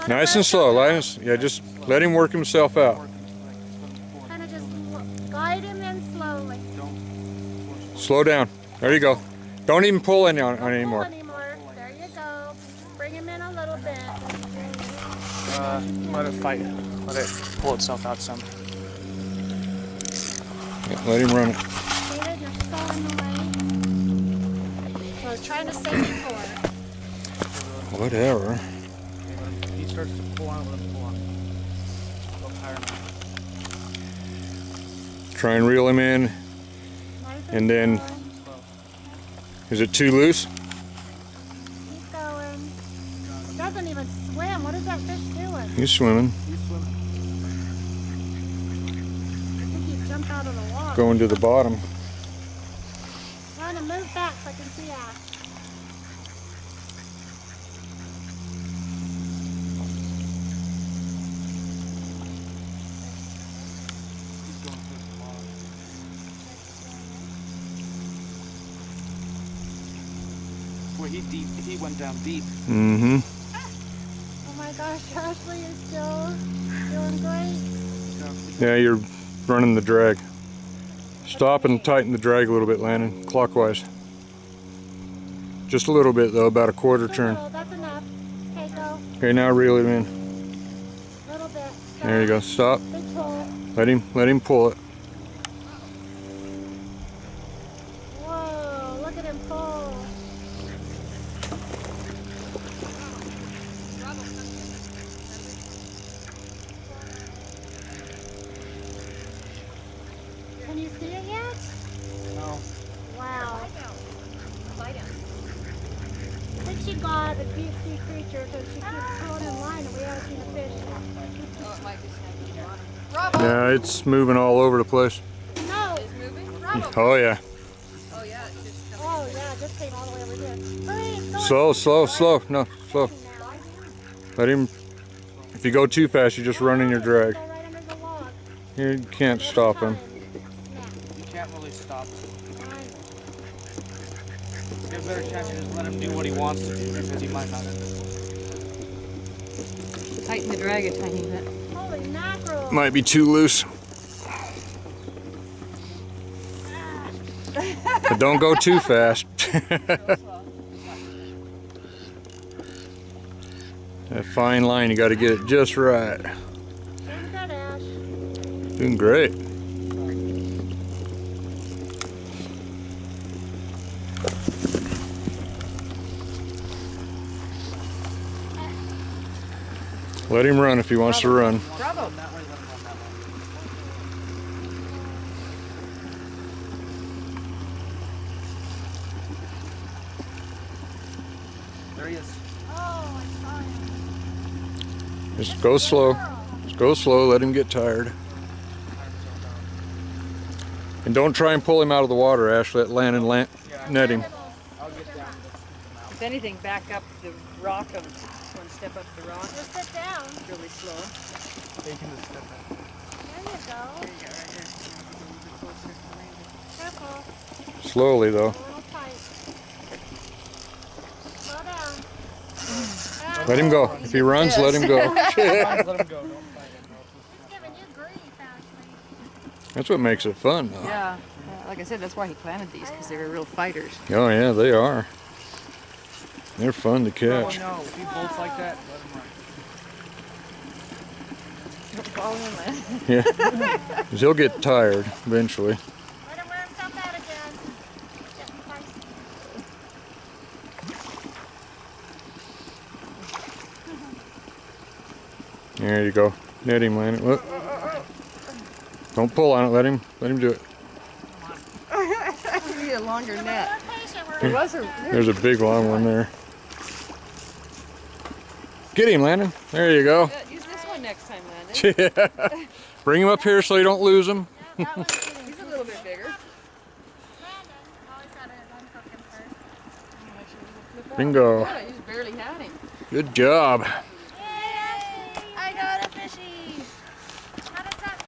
Nice and slow. Yeah, just let him work himself out. Kind of just guide him in slowly. Slow down. There you go. Don't even pull any on anymore. There you go. Bring him in a little bit. Let it fight. Let it pull itself out some. Yeah, let him run it. David, you're so in the way. So I was trying to save you for it. Whatever. If he starts to pull on, let him pull on. Go higher now. Try and reel him in. And then, is it too loose? Keep going. It doesn't even swim. What is that fish doing? He's swimming. He's swimming. I think he jumped out of the water. Going to the bottom. Run and move back so I can see that. Well, he went down deep. Mm-hmm. Oh my gosh, Ashley is still doing great. Yeah, you're running the drag. Stop and tighten the drag a little bit, Landon, clockwise. Just a little bit though, about a quarter turn. That's enough. Okay, go. Okay, now reel him in. A little bit. Stop. There you go. Stop. Big pull. Let him pull it. Whoa, look at him pull. Can you see it yet? No. Wow. I think she got a deep sea creature because she keeps pulling in line and we haven't seen a fish. Yeah, it's moving all over the place. No! Oh yeah. Oh yeah, it just came all the way over here. Hurry, go. Slow, slow, slow. No, slow. Let him. If you go too fast, you're just running your drag. Go right under the log. You can't stop him. You can't really stop him. You have a better chance to just let him do what he wants to do because he might not. Tighten the drag a tiny bit. Holy mackerel. Might be too loose. But don't go too fast. That fine line, you got to get it just right. Doing good, Ash. Doing great. Let him run if he wants to run. Bravo. There he is. Oh, I saw him. Just go slow. Just go slow. Let him get tired. And don't try and pull him out of the water, Ash. Let Landon net him. I'll get down. If anything, back up the rock of one step up the rock. Just sit down. Really slow. They can just step in. There you go. There you go, right there. Careful. Slowly, though. A little tight. Slow down. Let him go. If he runs, let him go. Let him go. Don't fight him. He's giving you grief, Ashley. That's what makes it fun, though. Yeah. Like I said, that's why he planted these, because they were real fighters. Oh, yeah, they are. They're fun to Oh catch. no, if he bolts like that, let him run. Don't fall in there. Yeah. 'Cause he'll get tired eventually. Let him wear himself out again. Getting feisty. There you go. Net him, Landon. Look. Don't pull on it. Let him do it. You need a longer net. We're patient. There We're was a... There's a big long one there. Get him, Landon. There you go. Use this one next time, Landon. Yeah. Bring him up here so you don't lose him. that one's getting He's a little bit bigger. Landon. Always gotta unhook him first. Bingo. Yeah, you just barely had him. Good job.